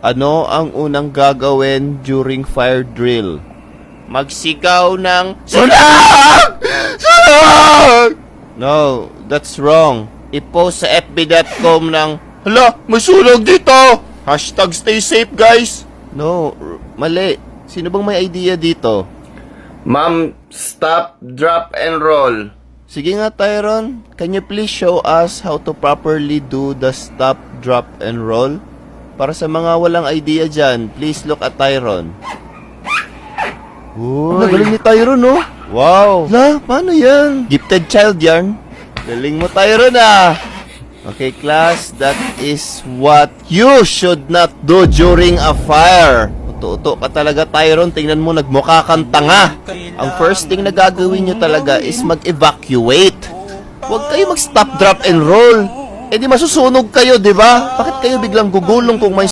Ano ang unang gagawin during fire drill? Magsigaw ng sunog! Sunog! No, that's wrong. I-post sa fb.com ng hala, may sunog dito! Hashtag stay safe, guys! No, mali. Sino bang may idea dito? Ma'am, stop, drop, and roll. Sige nga, Tyron. Can you please show us how to properly do the stop, drop, and roll? Para sa mga walang idea dyan, please look at Tyron. Uy, galing ni Tyron, no? Wow. La, paano yan? Gifted child yan. Galing mo, Tyron, ah. Okay, class, that is what you should not do during a fire. Uto-uto ka talaga, Tyron. Tingnan mo, nagmukha kang tanga. Ang first thing na gagawin nyo talaga is mag-evacuate. Huwag kayo mag-stop, drop, and roll. Eh di masusunog kayo, di ba? Bakit kayo biglang gugulong kung may